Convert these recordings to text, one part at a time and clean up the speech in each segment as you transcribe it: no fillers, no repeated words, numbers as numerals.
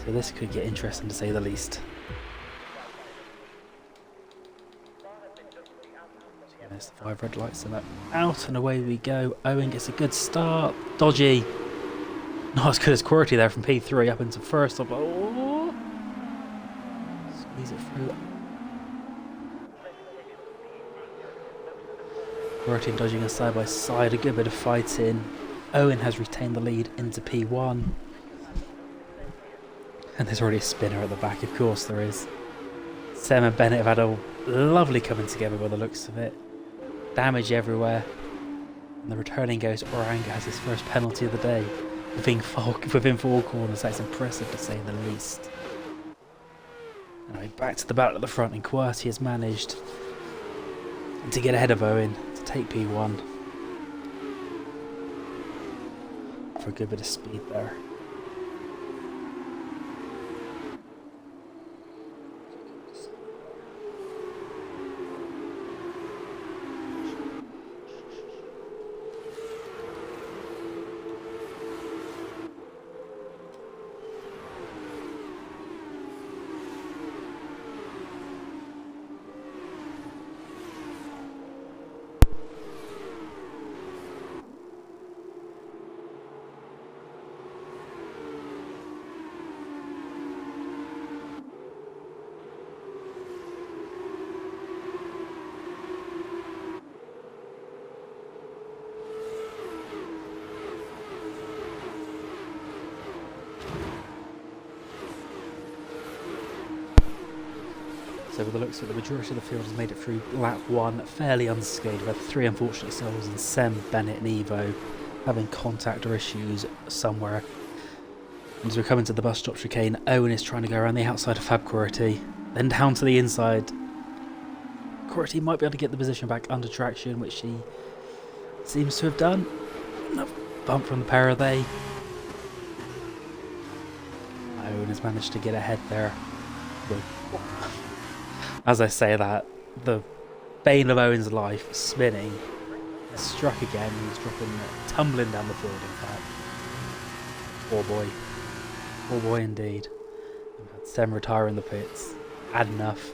So this could get interesting to say the least. There's the 5 red lights and out and away we go. Owen gets a good start. Dodgy. Not as good as Qwerty there from P3 up into first. Oh. Squeeze it through. Qwerty and Dodging are side by side. A good bit of fighting. Owen has retained the lead into P1. And there's already a spinner at the back, of course there is. Sam and Bennett have had a lovely coming together by the looks of it. Damage everywhere. And the returning ghost Oranga has his first penalty of the day. Within 4 corners, that's impressive to say the least. Anyway, back to the battle at the front, and Qwerty has managed to get ahead of Owen to take P1. For a good bit of speed there. So with the looks of it, the majority of the field has made it through lap 1 fairly unscathed. We've had 3 unfortunate souls in Sem, Bennett and Evo having contact or issues somewhere. And as we're coming to the bus stop chicane, Owen is trying to go around the outside of Fab Qwerty, then down to the inside. Qwerty might be able to get the position back under traction, which he seems to have done. Another bump from the pair of they. Owen has managed to get ahead there. As I say that, the bane of Owen's life, spinning, has struck again. He's dropping, tumbling down the field, in fact. Poor boy. Poor boy indeed. We've had Sem retire in the pits. Had enough.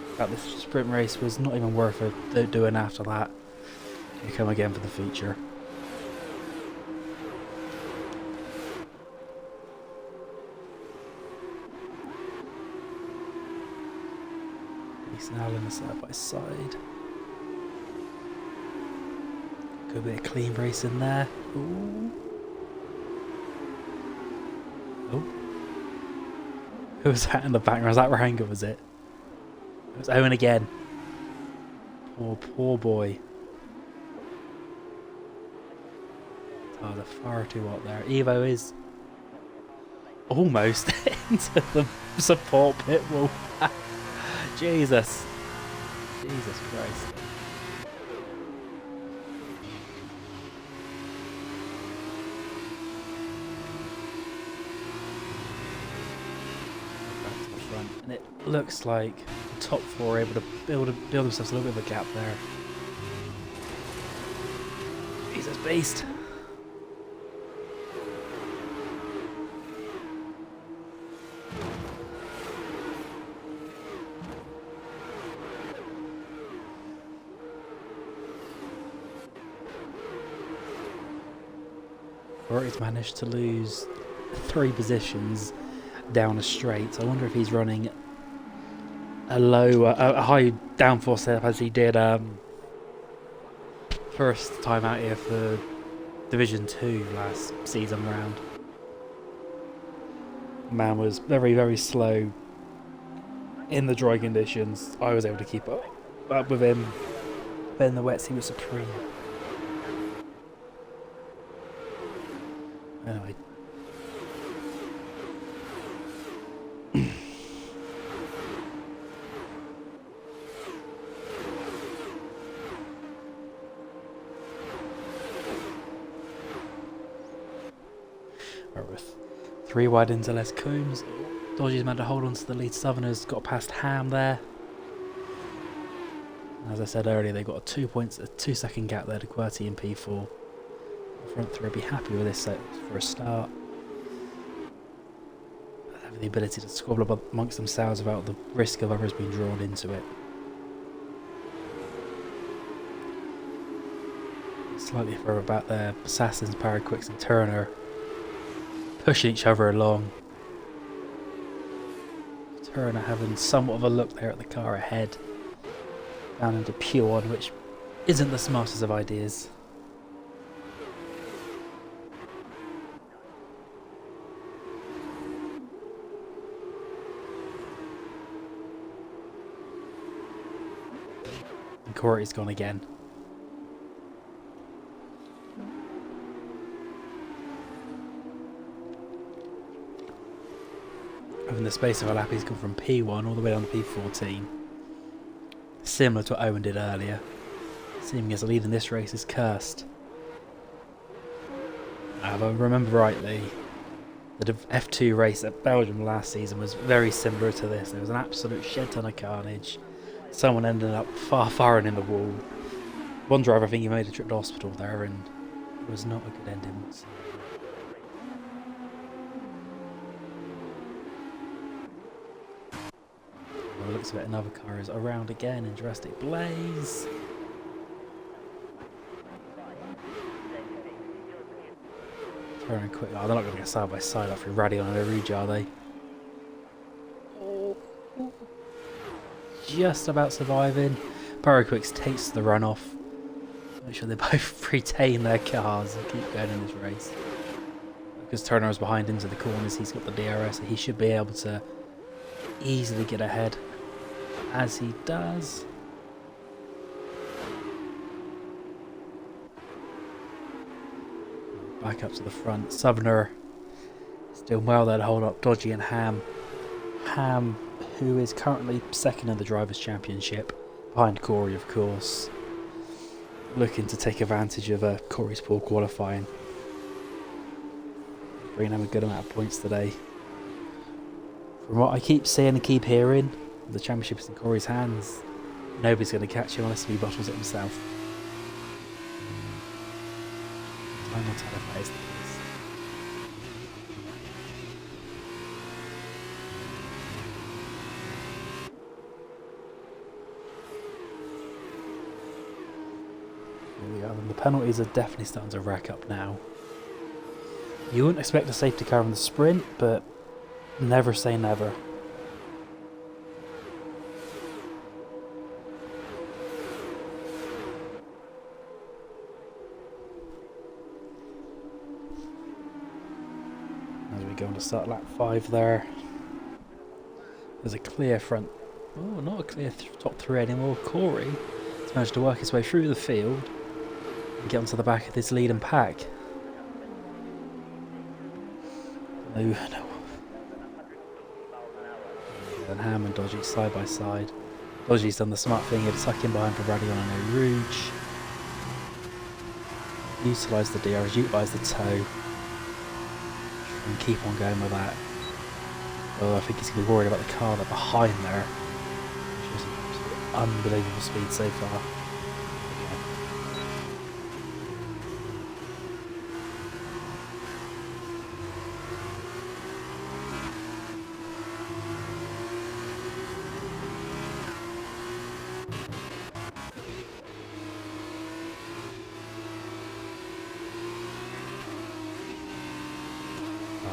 In fact, this sprint race was not even worth it doing after that. You come again for the feature. He's now in the side by side. Good bit of clean race in there. Ooh. Oh. Who was that in the background? Was that Rahanga, was it? It was Owen again. Poor boy. Oh, they're far too hot there. Evo is almost into the support pit wall. Jesus. Jesus Christ. Back to the front. And it looks like the top 4 are able to build themselves a little bit of a gap there. Jesus beast. He's managed to lose 3 positions down a straight. I wonder if he's running a high downforce setup as he did first time out here for Division 2 last season round. Man was very, very slow in the dry conditions. I was able to keep up with him, but in the wets he was supreme. Anyway. Right, with 3 wide into Les Coombs. Dodgy's managed to hold on to the lead. Southerners got past Ham there. As I said earlier, they got a 2-second gap there to Qwerty and P4. The front 3 will be happy with this set for a start. having the ability to squabble amongst themselves without the risk of others being drawn into it. Slightly further back there, Assassins, Paraquicks and Turner pushing each other along. Turner having somewhat of a look there at the car ahead, down into P1, which isn't the smartest of ideas. And Corey's gone again. In the space of a lap, he's gone from P1 all the way down to P14. Similar to what Owen did earlier. Seeming as the lead in this race is cursed. If I remember rightly, the F2 race at Belgium last season was very similar to this. There was an absolute shed ton of carnage. Someone ended up far in the wall. One driver, I think he made a trip to hospital there, and it was not a good ending. Well, it looks like another car is around again in drastic blaze. Turning quick. Oh, they're not going to get side by side after Radion and Rouge, are they? Just about surviving. Paraquicks takes the runoff. Make sure they both retain their cars and keep going in this race. Because Turner is behind into the corners, he's got the DRS, so he should be able to easily get ahead. As he does. Back up to the front. Southerner is doing well there to hold up Dodgy and Ham. Ham, who is currently second in the Drivers' Championship, behind Corey, of course. Looking to take advantage of Corey's poor qualifying. Bringing him a good amount of points today. From what I keep seeing and keep hearing, the championship is in Corey's hands. Nobody's going to catch him unless he bottles it himself. I'm not telling if that is the case. Here we go. And the penalties are definitely starting to rack up now. You wouldn't expect a safety car in the sprint, but never say never. As we go on to start lap 5 there. There's a clear front. Oh, not a clear top 3 anymore. Corey has managed to work his way through the field and get onto the back of this lead and pack. No. And Ham and Dodgy side by side. Dodgy's done the smart thing here to tuck in behind for Radion and Rouge. Utilise the DRS, utilise the tow. And keep on going with that. Oh, I think he's going to be worried about the car that's behind there. Which is unbelievable speed so far.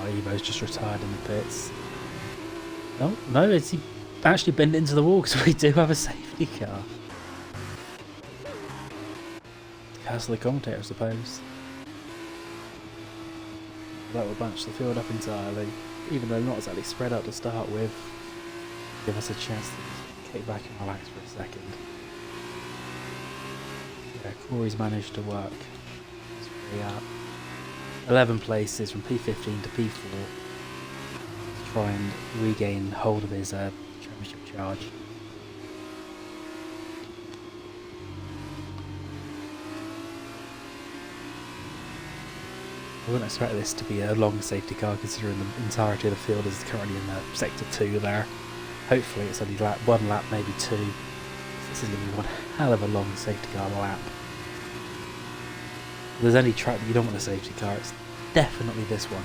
Evo's just retired in the pits. Oh, no, is he actually bent into the wall because we do have a safety car. Castle the commentator, I suppose. That will bunch the field up entirely, even though not exactly spread out to start with. Give us a chance to kick back and relax for a second. Yeah, Corey's managed to work his way up. 11 places from P15 to P4 to try and regain hold of his championship charge. I wouldn't expect this to be a long safety car considering the entirety of the field is currently in sector 2 there. Hopefully it's only one lap, maybe 2. This is going to be one hell of a long safety car lap. If there's any track that you don't want a safety car, it's definitely this one.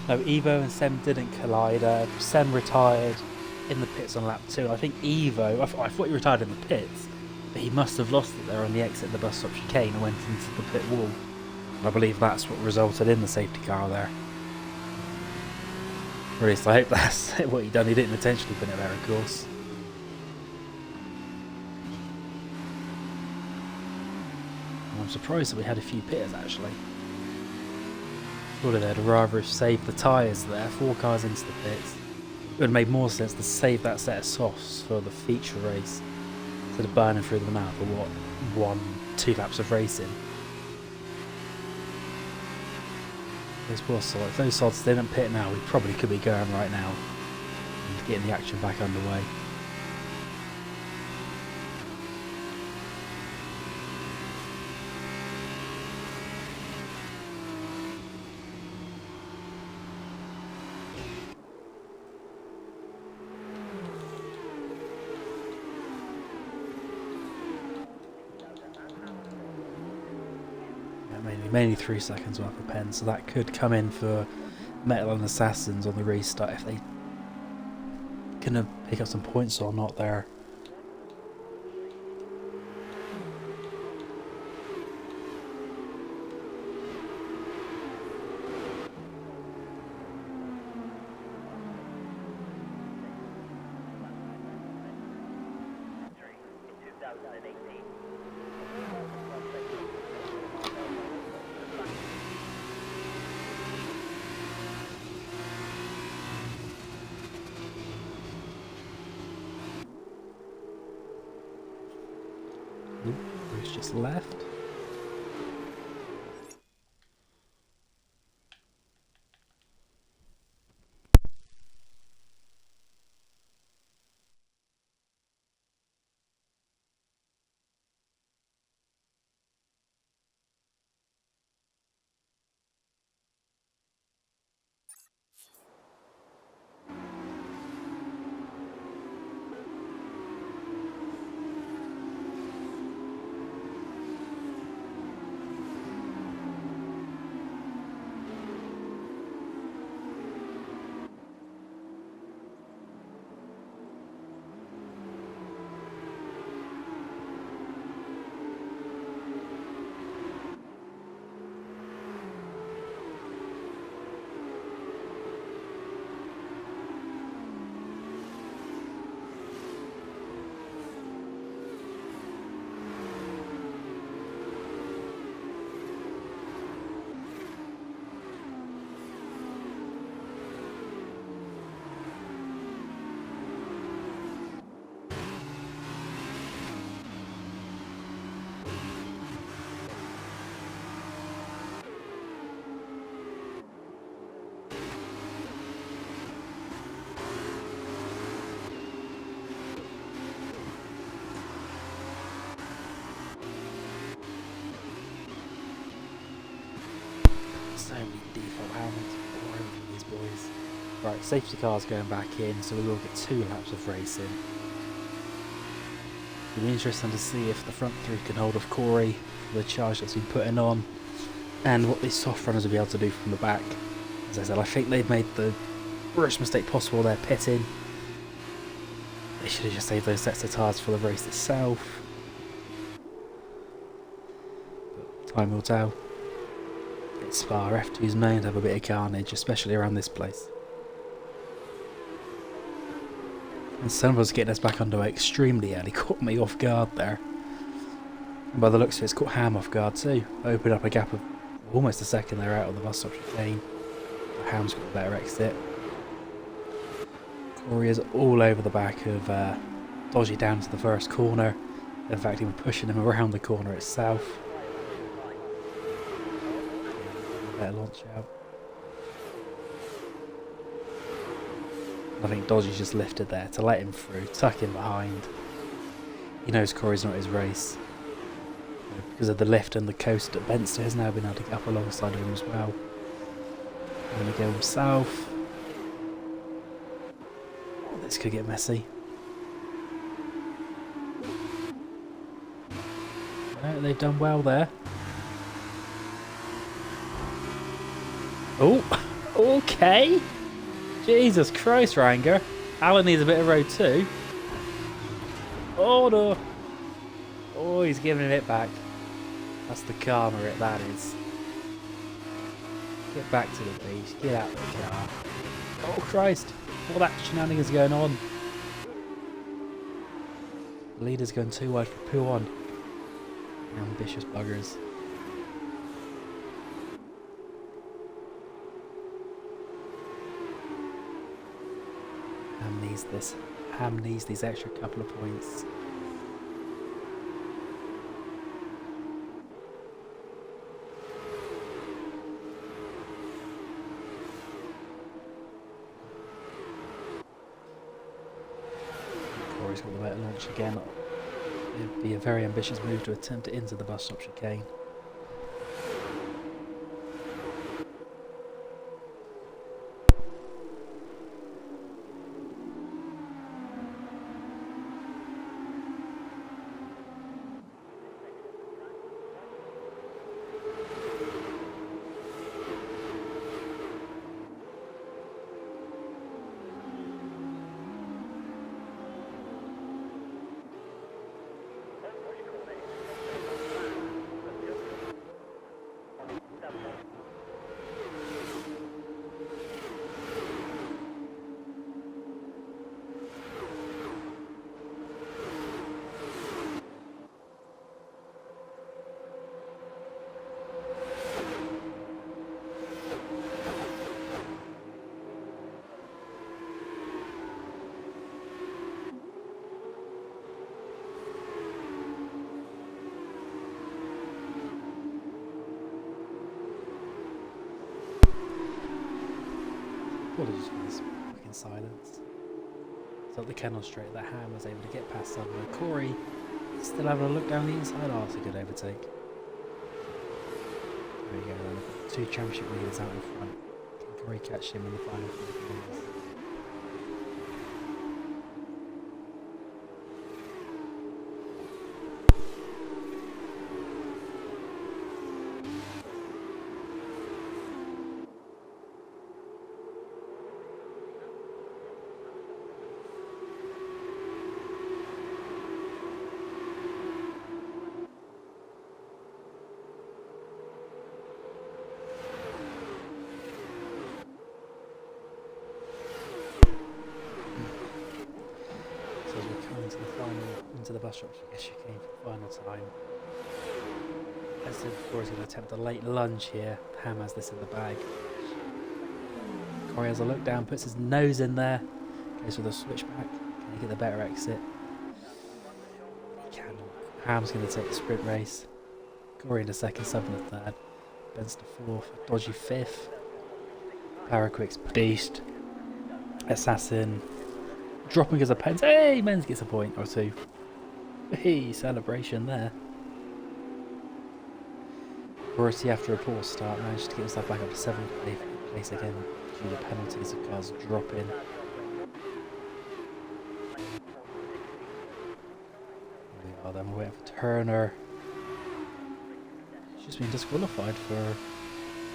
No, Evo and Sem didn't collide. Sem retired in the pits on lap 2. I think Evo, I thought he retired in the pits, but he must have lost it there on the exit of the bus stop chicane and went into the pit wall. And I believe that's what resulted in the safety car there. Or at least I hope that's what he done. He didn't intentionally put it there, of course. And I'm surprised that we had a few pitters actually. Thought they'd rather have saved the tyres there, 4 cars into the pits. It would have made more sense to save that set of softs for the feature race instead of burning through them out for what, 1-2 laps of racing. Those poor sods, if those sods didn't pit now, we probably could be going right now and getting the action back underway. Mainly 3 seconds worth of pen, so that could come in for Metal and Assassins on the restart if they can pick up some points or not there. Bruce just left. So many default helmets all over these boys. Right, safety car's going back in, so we will get 2 laps of racing. It'll be interesting to see if the front 3 can hold off Corey for the charge that's been putting on, and what these soft runners will be able to do from the back. As I said, I think they've made the worst mistake possible there, pitting. They should have just saved those sets of tyres for the race itself. But time will tell. It's SLRF2's known to have a bit of carnage, especially around this place. And Silver's getting us back underway extremely early, caught me off guard there. And by the looks of it, it's caught Ham off guard too. Opened up a gap of almost a second there out of the bus stop chicane. Ham's got a better exit. Corey is all over the back of Dodgy down to the first corner. In fact, even pushing him around the corner itself. Better launch out. I think Dodgy's just lifted there to let him through, tuck him behind. He knows Corey's not his race. Because of the lift and the coast that Benster has now been able to get up alongside of him as well. I'm going to go himself. This could get messy. No, they've done well there. Oh! Okay. Jesus Christ, Ranger. Alan needs a bit of road too. Oh no. Oh, he's giving it back. That's the karma it, that is. Get back to the beach. Get out of the car. Oh Christ. All that shenanigans going on. The leader's going too wide for poo on. Ambitious buggers. Ham needs this. Ham needs these extra couple of points. Corey's got the better launch again. It'd be a very ambitious move to attempt it into the bus stop chicane. Apologies for this fucking silence. So at the kennel straight that Ham was able to get past someone. Corey still having a look down the inside. Oh, it's a good overtake. There we go then. Two championship leaders out in front. Can Corey catch him in the final 40 minutes? Into the bus stop, I guess she came for the final time. As I said before, he's going to attempt a late lunge here. Ham has this in the bag. Corey has a look down, puts his nose in there, goes with a switchback. Can he get the better exit? He can. Ham's going to take the sprint race. Corey in a second, Sub in a third. Ben's to fourth, Dodgy fifth. Paraquick's beast. Assassin. Dropping as a pens. Hey, Menz gets a point or two. Hey, celebration there. Borussia, after a poor start, managed to get himself back up to 7th place again due to penalties of cars dropping. Here we are then, we're waiting for Turner. She's been disqualified for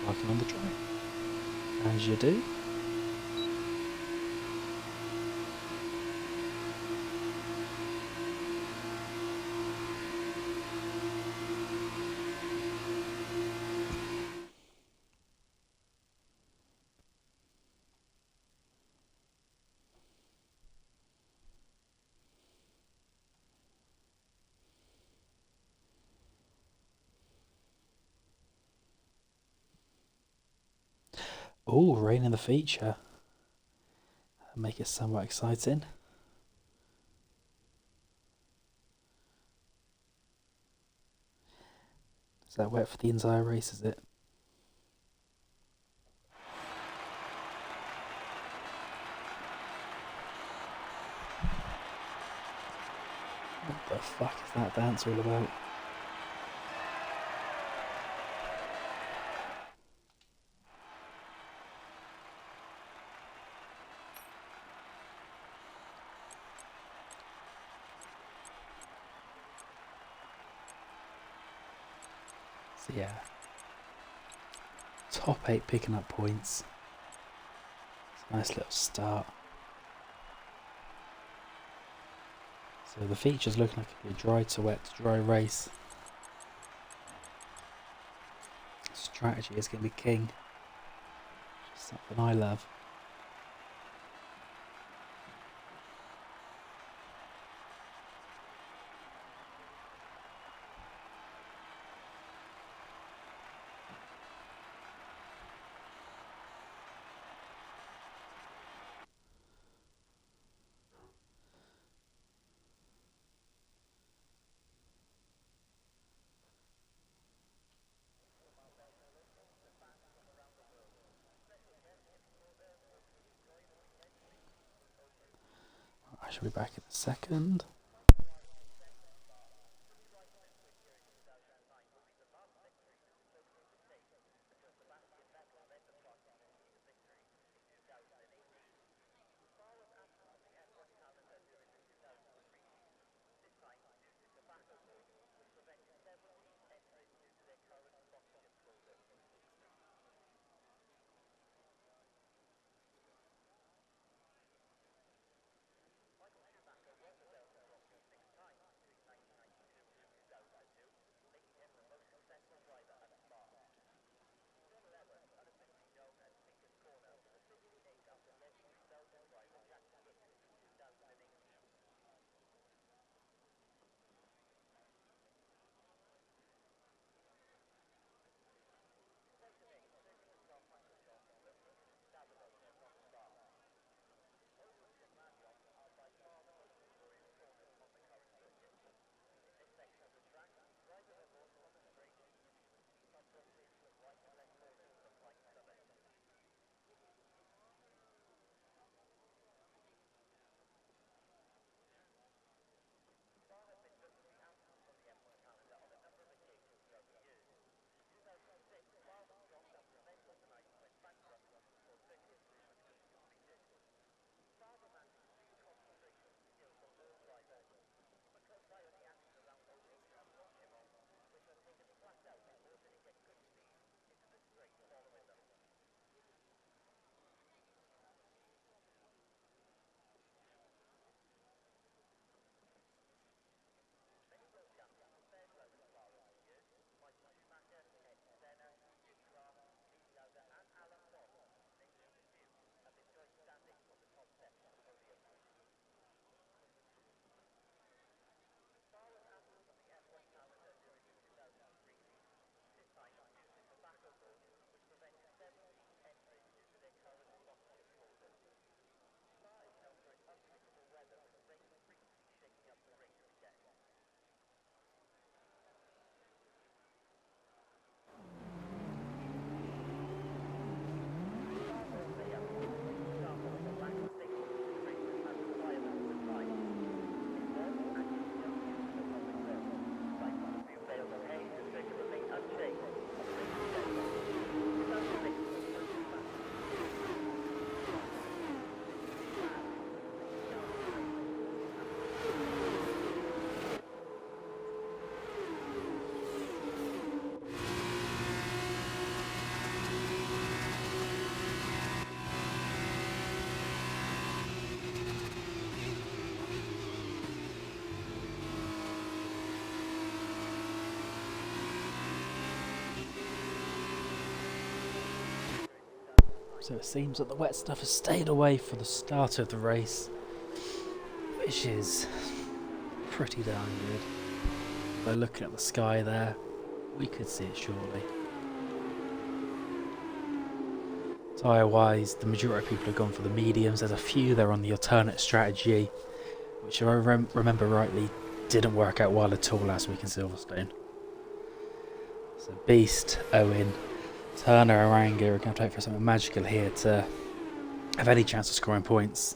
parking on the drive. As you do. Oh, rain in the feature. That'll make it somewhat exciting. Is that wet for the entire race, is it? What the fuck is that dance all about? So yeah, top 8 picking up points. Nice little start. So the feature's looking like it'll be a dry to wet to dry race. Strategy is going to be king. Just something I love. I shall be back in a second. So it seems that the wet stuff has stayed away for the start of the race, which is pretty darn good. By looking at the sky there, we could see it shortly. Tyre wise, the majority of people have gone for the mediums. There's a few that are on the alternate strategy, which if I remember rightly didn't work out well at all last week in Silverstone. So Beast, Owen, Turner and Aranga are going to hope for something magical here to have any chance of scoring points.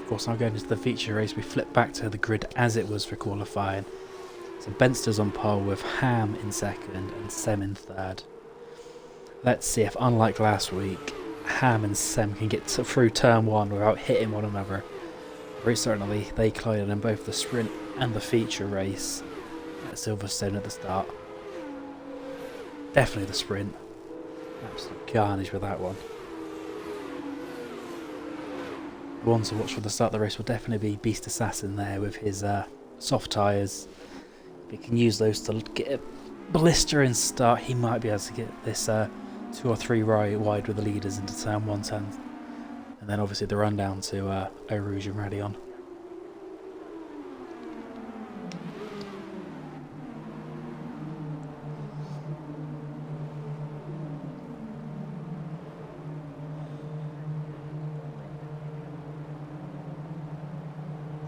Of course, now going into the feature race, we flip back to the grid as it was for qualifying. So Benster's on pole with Ham in second and Sem in third. Let's see if, unlike last week, Ham and Sem can get through turn one without hitting one another. Very certainly they collided in both the sprint and the feature race at Silverstone at the start. Definitely the sprint. Absolute carnage with that one. The one to watch for the start of the race will definitely be Beast Assassin there with his soft tyres. If he can use those to get a blistering start, he might be able to get this 2 or 3 right wide with the leaders into turn 1, turn, and then obviously the run down to Eau Rouge and Raidillon.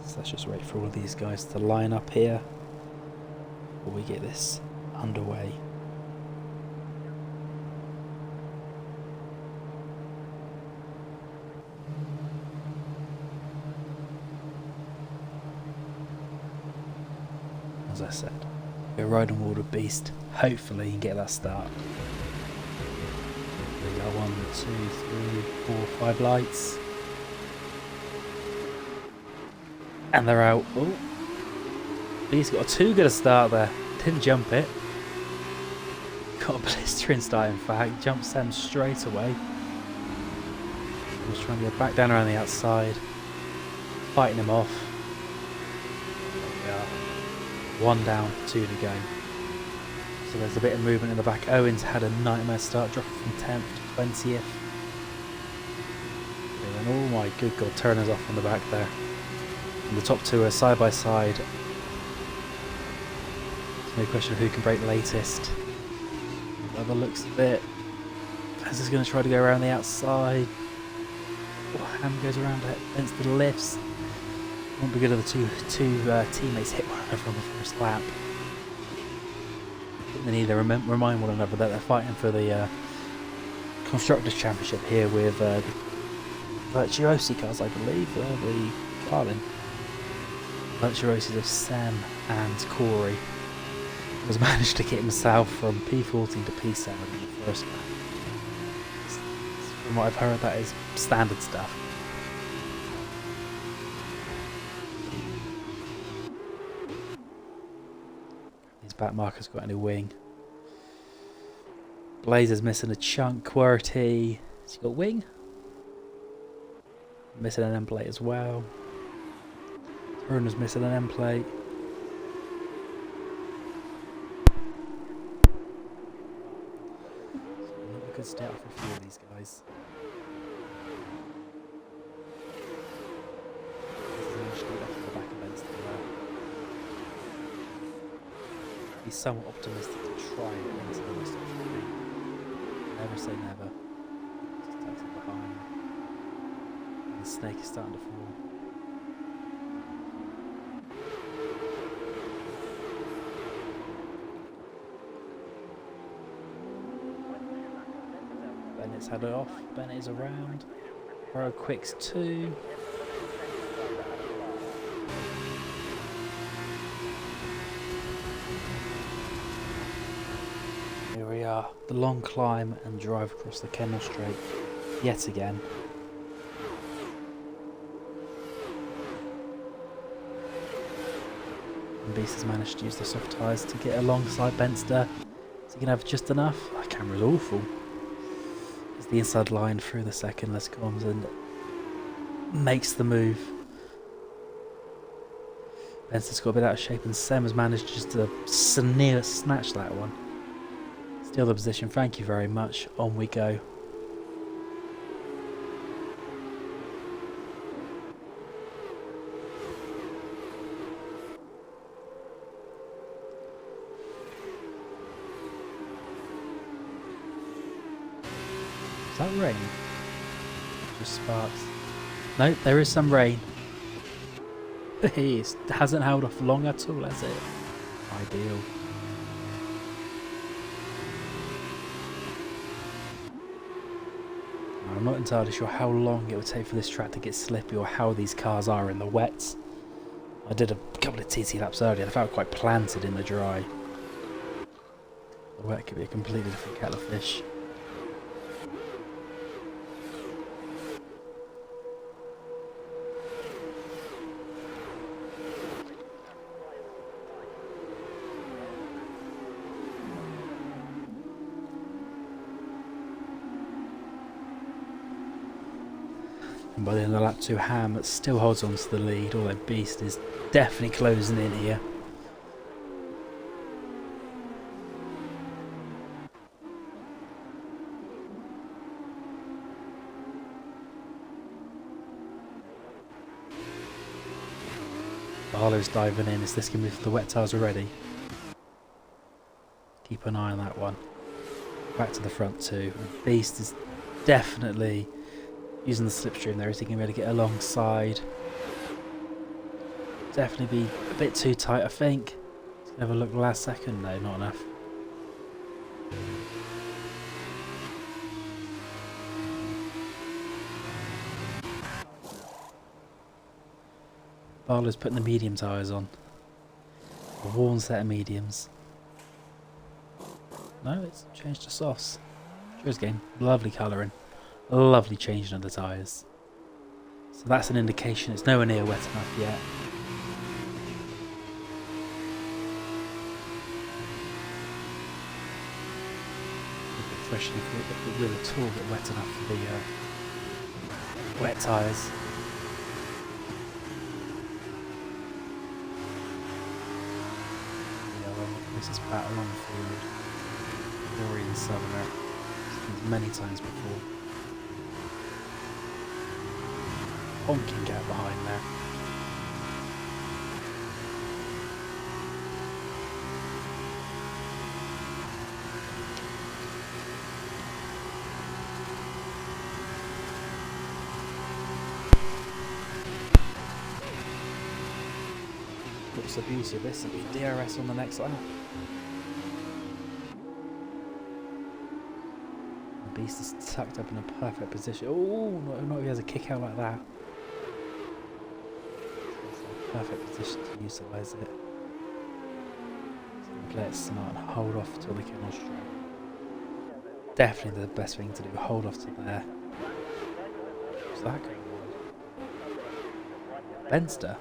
So let's just wait for all of these guys to line up here before we get this underway. As I said, we're riding Water Beast, hopefully, and get that start. We got 1, 2, 3, 4, 5 lights. And they're out. Oh, he's got too good a start there. Didn't jump it. Got a blistering start, in fact. Jumped Sam straight away. Was trying to go back down around the outside. Fighting him off. There we are. 1 down, 2 to go. So there's a bit of movement in the back. Owens had a nightmare start, dropping from 10th to 20th. And oh my good god, Turner's off on the back there. And the top 2 are side by side. There's no question of who can break latest. By the looks of it, Pez is going to try to go around the outside. Oh, Ham goes around against the lifts. Won't be good if the two teammates hit one another on the first lap. They need to remind one another that they're fighting for the Constructors' Championship here with the Virtuosi cars, I believe, the Carlin. Virtuosis of Sam and Corey has managed to get himself from P14 to P7 in the first lap. From what I've heard, that is standard stuff. His back marker's got a new wing. Blazer's missing a chunk. QWERTY. Has he got wing? Missing an end plate as well. Runer's missing an end plate. Not a good start for a few of these guys. He's somewhat optimistic to try and get into the rest of the three. Never say never. Just takes it behind. And the snake is starting to fall. Bennett's had it off. Bennett is around. Bro Quick's 2. Here we are. The long climb and drive across the Kendal Straight yet again. And Beast has managed to use the soft tyres to get alongside Benster. Is he going to have just enough? That camera's awful. It's the inside line through the second. Let's go on and makes the move. Benster's got a bit out of shape and Sem has managed just to snatch that one. Steal the position. Thank you very much. On we go. Is that rain? Just sparks. No, there is some rain. It hasn't held off long at all, has it? Ideal. I'm not entirely sure how long it would take for this track to get slippy or how these cars are in the wets. I did a couple of TT laps earlier. They felt quite planted in the dry. The wet could be a completely different kettle of fish. And by the end of lap 2, Ham still holds on to the lead, although Beast is definitely closing in here. Barlow's diving in. Is this going to be for the wet tyres already? Keep an eye on that one. Back to the front too. Beast is definitely using the slipstream there. Is he going to be able to get alongside? Definitely be a bit too tight, I think. Let's have a look last second. No, not enough. Barlow's putting the medium tyres on. A worn set of mediums. No, it's changed to softs. Cheers game. Lovely colouring. Lovely changing of the tyres. So that's an indication it's nowhere near wet enough yet. Question if it will at all get wet enough for the wet tyres. This is battle on the field. Rory and Southerner. Many times before. Honking gap behind there. What's the beauty of this? It'll be DRS on the next lap. The Beast is tucked up in a perfect position. Oh, not if he has a kick out like that. It's a perfect position to utilise it. So play it smart and hold off till they come on straight. Definitely the best thing to do. Hold off to there. What's that going on? Benster.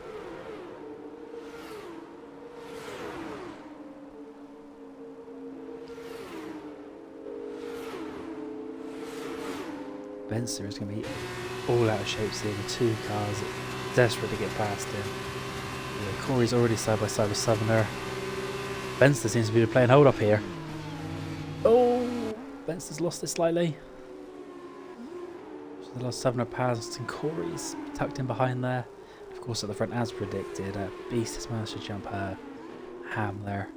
Benster is going to be all out of shape here with two cars desperate to get past him. Yeah, Corey's already side by side with Southerner. Benster seems to be playing hold up here. Oh, Benster's lost it slightly. The lost Southerner past and Corey's tucked in behind there. Of course at the front as predicted, Beast has managed to jump Ham there.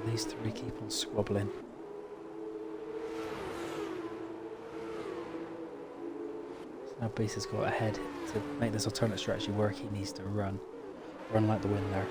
These three keep on squabbling. So now Beast has got ahead to make this alternate strategy work. He needs to run like the wind there.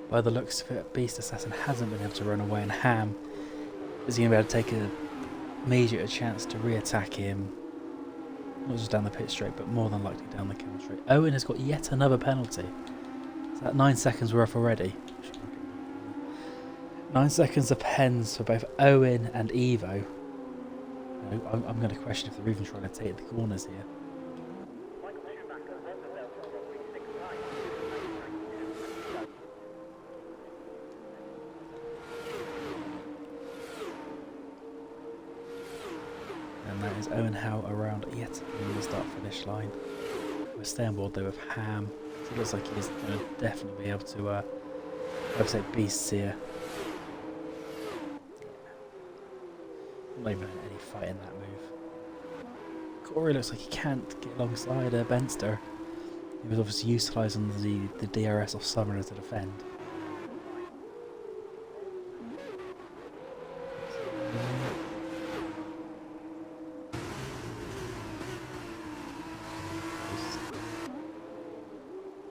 By the looks of it, Beast Assassin hasn't been able to run away, and Ham is going to be able to take a major chance to re-attack him. Not just down the pit straight, but more than likely down the kill straight. Owen has got yet another penalty. Is that 9 seconds worth already? 9 seconds of pens for both Owen and Evo. I'm going to question if they're even trying to take the corners here. And that is Owen Howe around yet in the start-finish line. We're staying board though with Ham. It looks like he's going to definitely be able to overtake Beasts here. Not even any fight in that move. Corey looks like he can't get alongside Benster. He was obviously utilising the DRS off Summoner to defend.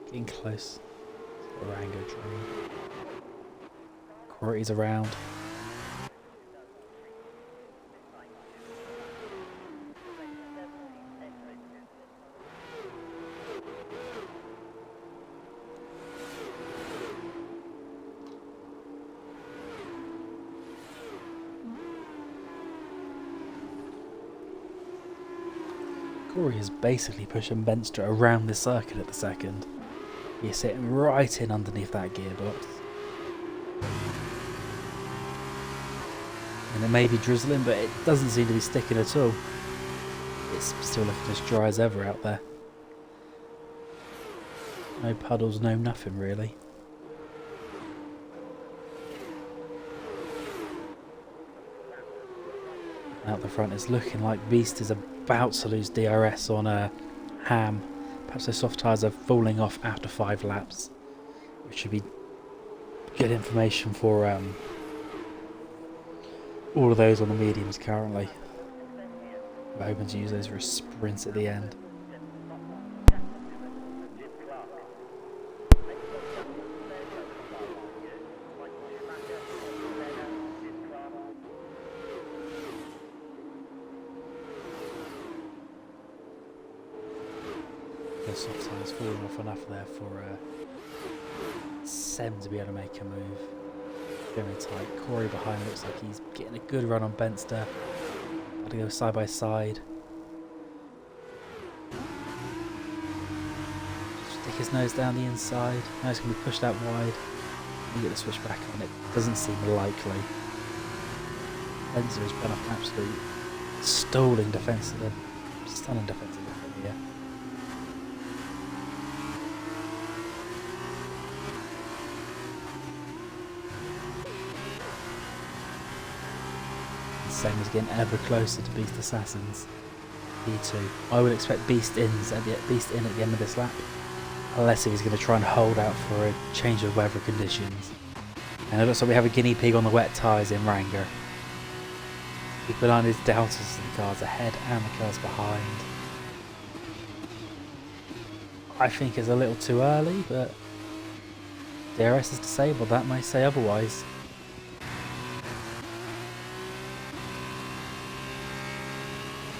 Getting close. Rango tree. Quarry's around. Corey is basically pushing Benster around the circuit at the second. He's sitting right in underneath that gearbox. And it may be drizzling, but it doesn't seem to be sticking at all. It's still looking as dry as ever out there. No puddles, no nothing really. Out the front, it's looking like Beast is about to lose DRS on a Ham. Perhaps those soft tyres are falling off after 5 laps, which should be good information for all of those on the mediums currently. We're hoping to use those for a sprint at the end. The soft tyres falling off enough there for Sem to be able to make a move. Very tight. Corey behind looks like he's getting a good run on Benster. Got to go side by side. Stick his nose down the inside. Now he's going to be pushed out wide. You get the switch back on. It doesn't seem likely. Benster has been off an absolute stalling defensive, stunning defensive effort here. Sem is getting ever closer to Beast Assassins. P2. I would expect Beast in at the end of this lap, unless if he's going to try and hold out for a change of weather conditions. And it looks like we have a guinea pig on the wet tyres in Ranger. Keep an eye on his doubters, the cars ahead and the cars behind. I think it's a little too early, but DRS is disabled, that may say otherwise.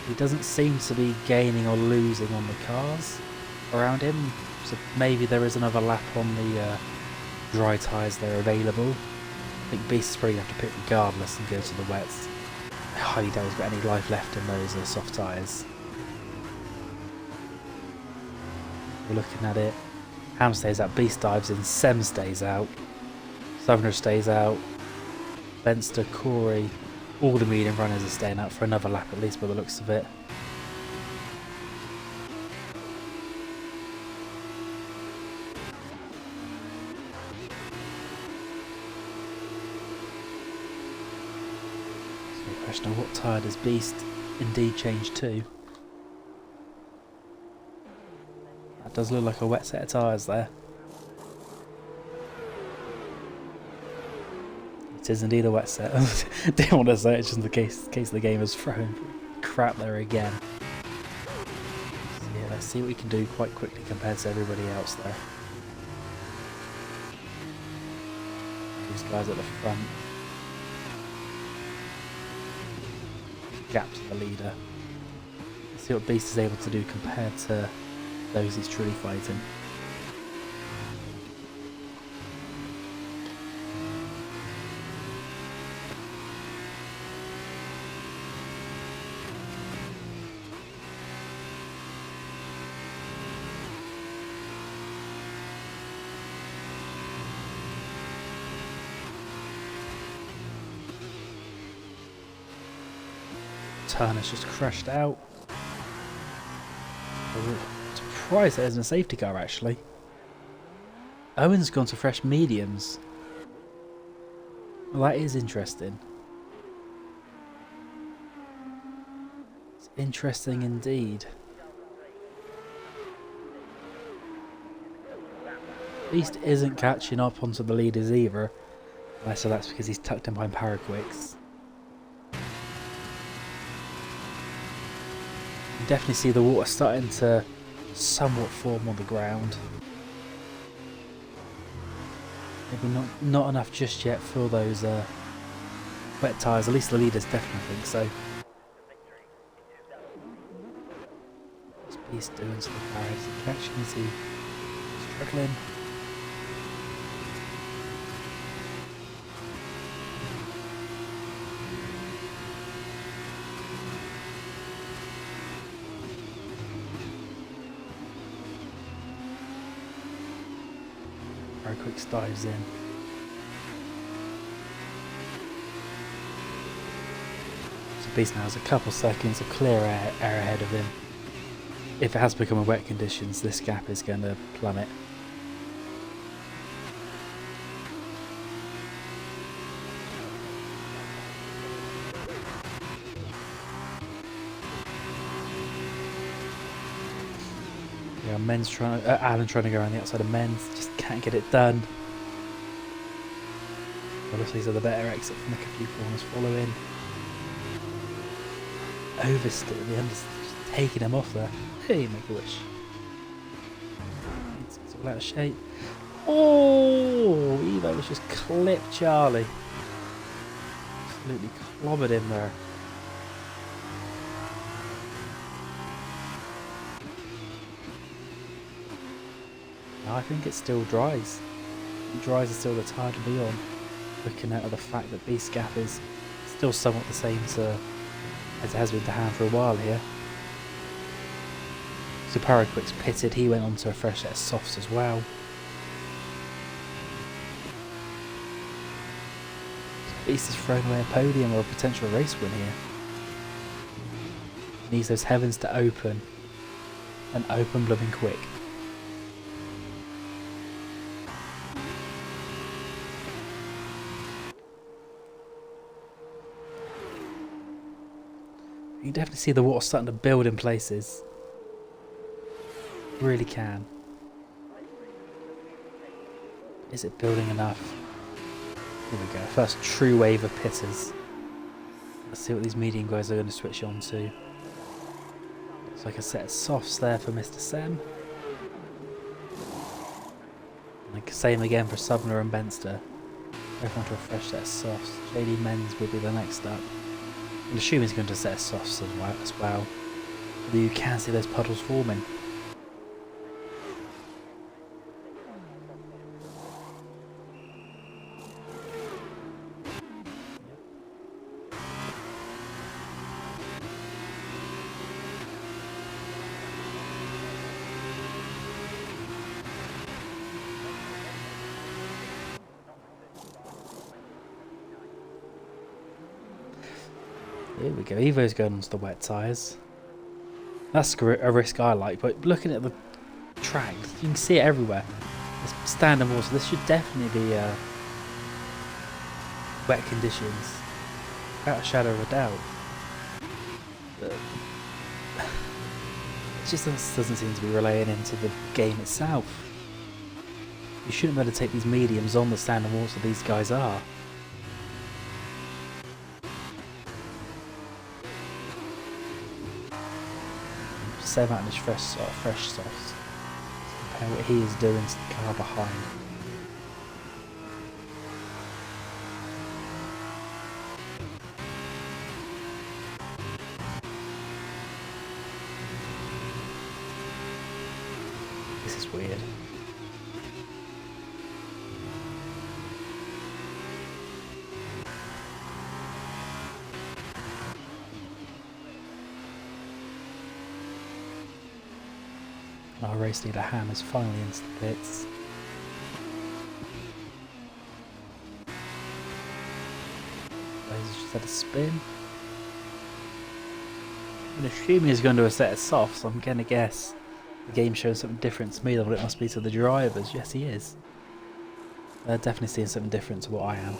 He doesn't seem to be gaining or losing on the cars around him, so maybe there is another lap on the dry tyres that are available. I think Beast is probably going to have to pit regardless and go to the wets. I highly doubt he's got any life left in those soft tyres. We're looking at it. Ham stays out, Beast dives in, Sem stays out, Southerner stays out, Benster, Corey. All the medium runners are staying out for another lap at least by the looks of it. So the question of what tyre does Beast indeed change to? That does look like a wet set of tyres there. It is indeed a wet set. Didn't want to say it just in case the game is thrown crap there again. So yeah, let's see what we can do quite quickly compared to everybody else there. These guys at the front. Gap to the leader. Let's see what Beast is able to do compared to those he's truly fighting. Turner's just crashed out. I'm surprised there isn't a safety car actually. Owen's gone to fresh mediums. Well, that is interesting. It's interesting indeed. Beast isn't catching up onto the leaders either. So that's because he's tucked in behind Paraquix. You can definitely see the water starting to somewhat form on the ground. Maybe not enough just yet for those wet tyres. At least the leaders definitely think so. What's Beast doing to the car? Is he catching? Is he struggling? Very quick dives in. So Beast now has a couple seconds of clear air ahead of him. If it has become a wet conditions, this gap is going to plummet. Yeah, Alan trying to go around the outside of Men's, just can't get it done. Obviously, these are the better exit from the few corners following. Oversteer at the end, just taking him off there. Hey, make a wish. It's all out of shape. Oh, Evo was just clipped Charlie. Absolutely clobbered him there. I think it still dries. Dries is still the tide to be on. Looking at the fact that Beast Gap is still somewhat the same as it has been to hand for a while here. So Paraquic's pitted, he went on to a fresh set of softs as well. So Beast has thrown away a podium or a potential race win here. Needs those heavens to open, and open blooming quick. You can definitely see the water starting to build in places. Really can. Is it building enough? Here we go. First true wave of pitters. Let's see what these medium guys are going to switch on to. Looks like a set of softs there for Mr. Sem. And the same again for Subner and Benster. Both onto a fresh set of softs. JD Men's will be the next up. I'm assuming he's going to set of softs as well. Although you can see those puddles forming. Here we go, Evo's going onto the wet tyres. That's a risk I like, but looking at the track, you can see it everywhere. It's standard water, this should definitely be wet conditions, without a shadow of a doubt. But it just doesn't seem to be relaying into the game itself. You shouldn't be able to take these mediums on the standard water these guys are. Same out in his fresh softs. Compare what he is doing to the car behind. This is weird. Our race leader Ham is finally into the pits. He's just had a spin. I'm assuming he's going to a set of softs. I'm going to guess the game shows something different to me than what it must be to the drivers. Yes, he is. They're definitely seeing something different to what I am.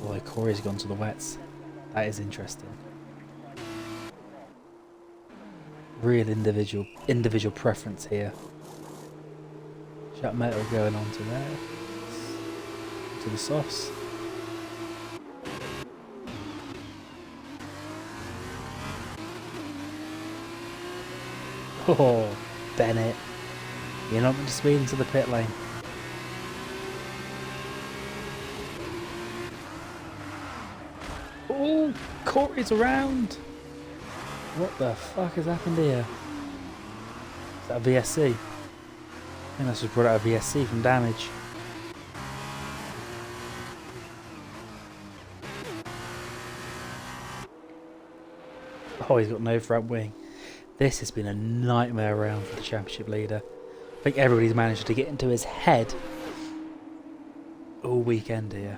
Although Corey's gone to the wets. That is interesting. Real individual preference here. Shut metal going on to there. To the softs. Oh, Bennett. You're not going to speed into the pit lane. Corey's around! What the fuck has happened here? Is that a VSC? I think that's just brought out a VSC from damage. Oh, he's got no front wing. This has been a nightmare round for the championship leader. I think everybody's managed to get into his head all weekend here.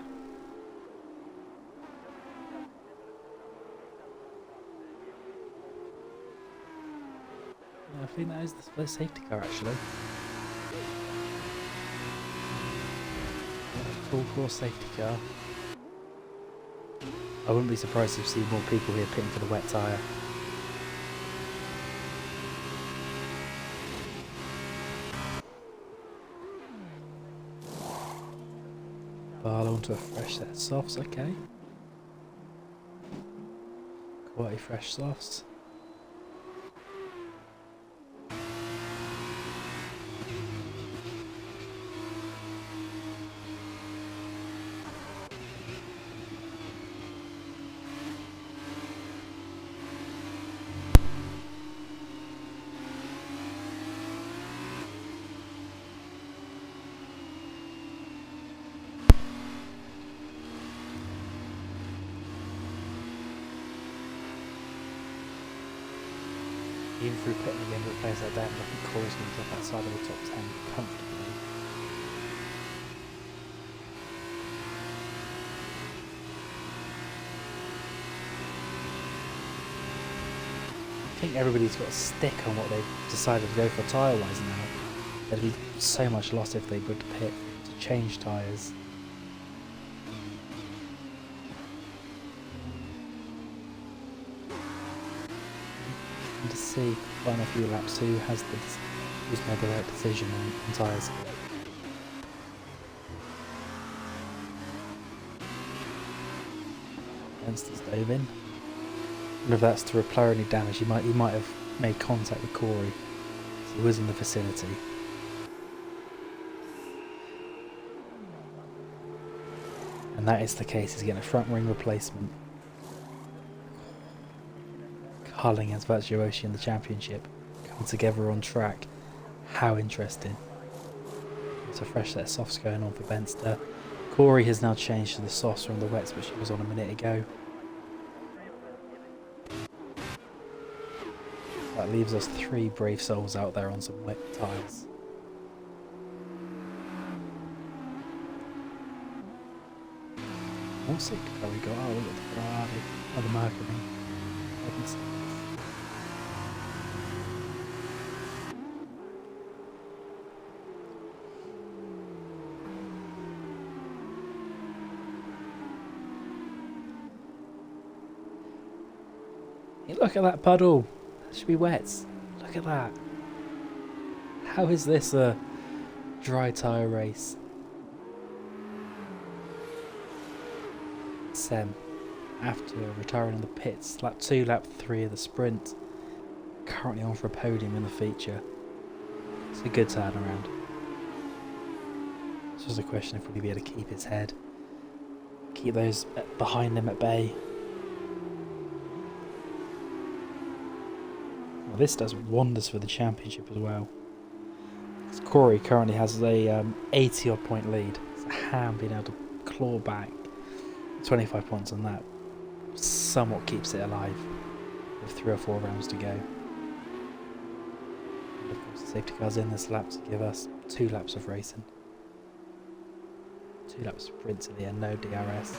I think that is the first safety car actually. Full course safety car. I wouldn't be surprised to see more people here pitting for the wet tyre. Barlow onto a fresh set of softs, okay. Quality fresh softs. Even through pitting again with players like that, I think Corey's going to get outside of the top 10 comfortably. I think everybody's got a stick on what they've decided to go for tyre-wise now. There'd be so much loss if they would pit to change tyres. To see final few laps who's made the right decision on tyres. Benster's dove in. And if that's to repair any damage, he might have made contact with Corey. So he was in the vicinity. And that is the case, he's getting a front wing replacement. Harling against Virtuosi in the championship, coming together on track. How interesting. It's a fresh set of softs going on for Benster. Corey has now changed to the softs from the wets, which he was on a minute ago. That leaves us 3 brave souls out there on some wet tyres. What safety car we got? Oh, look at the Ferrari. Oh, the Mercury. Look at that puddle. That should be wet. Look at that. How is this a dry tyre race? Sem, after retiring in the pits, lap 2, lap 3 of the sprint, currently on for a podium in the feature. It's a good turnaround. It's just a question if we'll be able to keep his head, keep those behind him at bay. Well, this does wonders for the championship as well. Corey currently has a 80 odd point lead. So Ham being able to claw back 25 points on that somewhat keeps it alive with 3 or 4 rounds to go. And of course the safety car's in this lap to give us 2 laps of racing. 2 laps of sprint to the end, no DRS.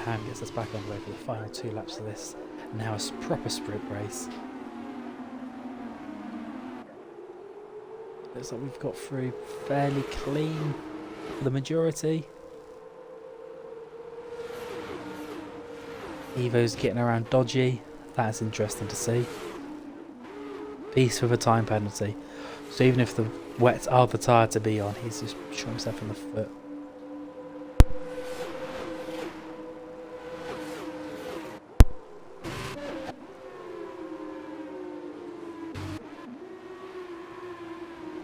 Ham gets us back on the way for the final 2 laps of this. Now a proper sprint race. Looks like we've got through fairly clean for the majority. Evo's getting around dodgy. That's interesting to see. Beast with a time penalty. So even if the wets are the tyre to be on, he's just shot himself in the foot.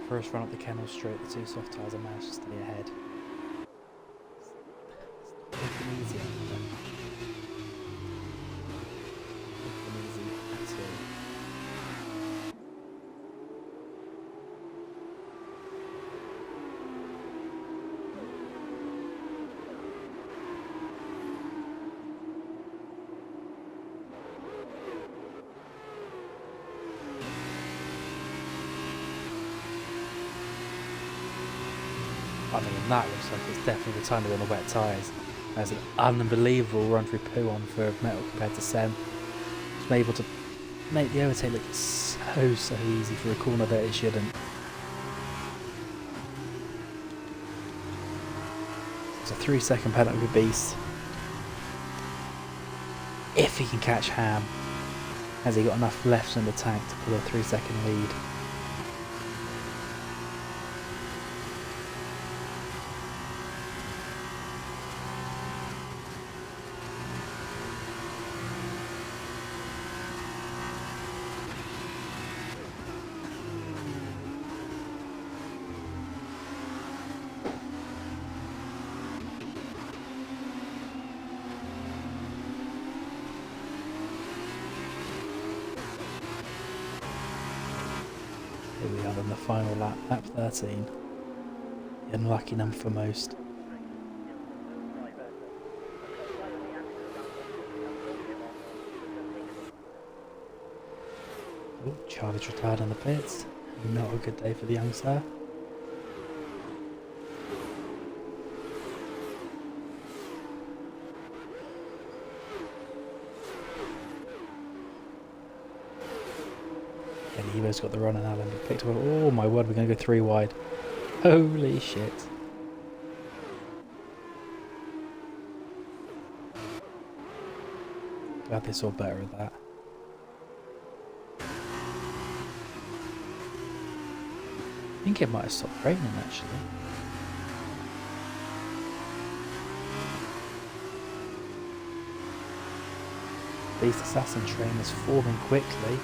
First run up the Kennel Straight, the two soft tyres have managed to stay ahead. It's looking easy out there. Looking easy at all. I mean, that looks like it's definitely the time to be on the wet tyres. That's an unbelievable run through poo on for Metal compared to Sem. He's able to make the overtake look so easy for a corner that it shouldn't. It's a 3-second penalty for Beast. If he can catch Ham, has he got enough left in the tank to pull a 3-second lead? Here we are on the final lap, lap 13. The unlucky number for most. Oh, Charlie's retired in the pits. Not a good day for the young sir. And Evo's got the run on Alan. Picked up. Oh my word, we're going to go 3 wide. Holy shit. Glad they saw better at that. I think it might have stopped raining actually. Beast Assassin train is forming quickly.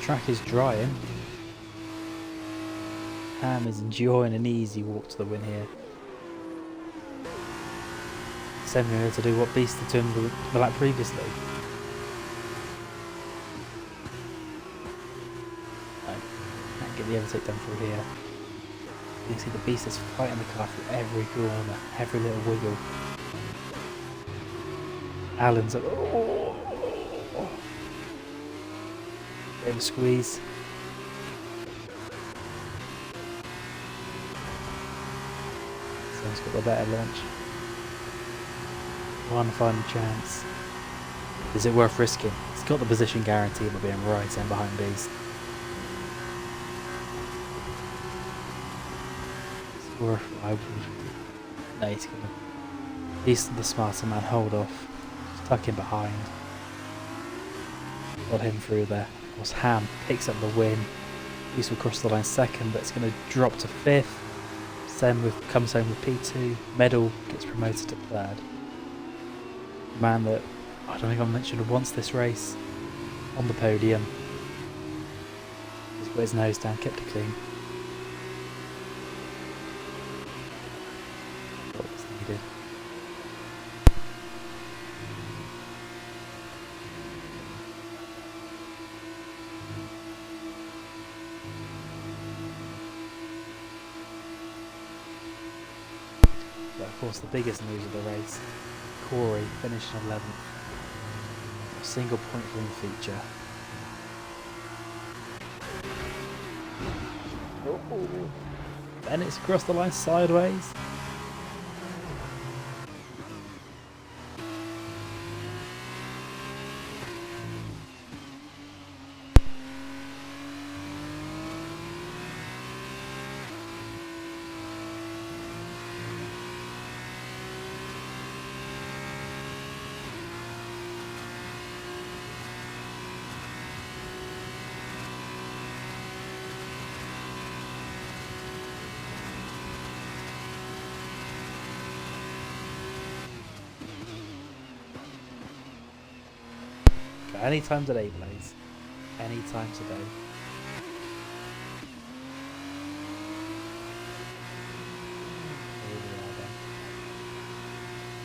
Track is drying. Ham is enjoying an easy walk to the win here. Similar to do what Beast did to him the lap previously. No, can't get the overtake done through here. You can see the Beast is fighting the car through every corner, every little wiggle. Alan's like, oh. Bit of a squeeze. Someone's got the better launch. One final chance. Is it worth risking? It's got the position guarantee by being right in behind Beast. It's worth. I would. No, he's gonna. Beast the smarter man. Hold off. Tuck him behind. Got him through there. Of course, Ham picks up the win. Beast will cross the line second, but it's going to drop to 5th. Sem comes home with P2. Medal gets promoted to 3rd. Man that I don't think I've mentioned once this race on the podium. Just put his nose down, kept it clean. What was needed. But of course the biggest news of the race, Corey finished 11th. A single point from the feature. Oh. Bennett's crossed the line sideways. So anytime today, Blaze. Anytime today. Here we are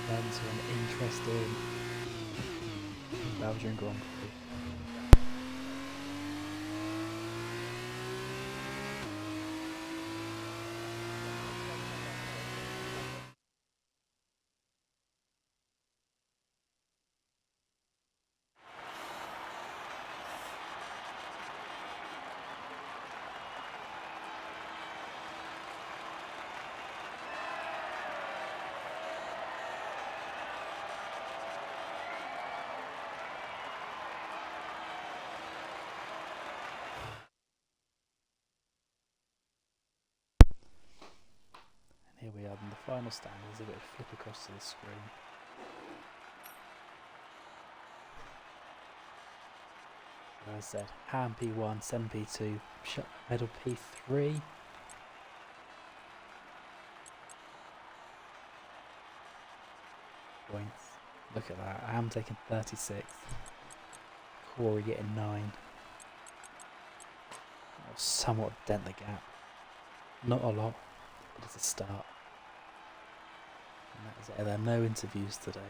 then. To an interesting Belgian Grand Prix. Here we are in the final standings. If it would flip across to the screen. So as I said, Ham P1, Sen P2, Medal P3. Points. Look at that. Ham taking 36. Corey getting 9. That'll somewhat dent the gap. Not a lot, but it's a start. And that is it. There are no interviews today.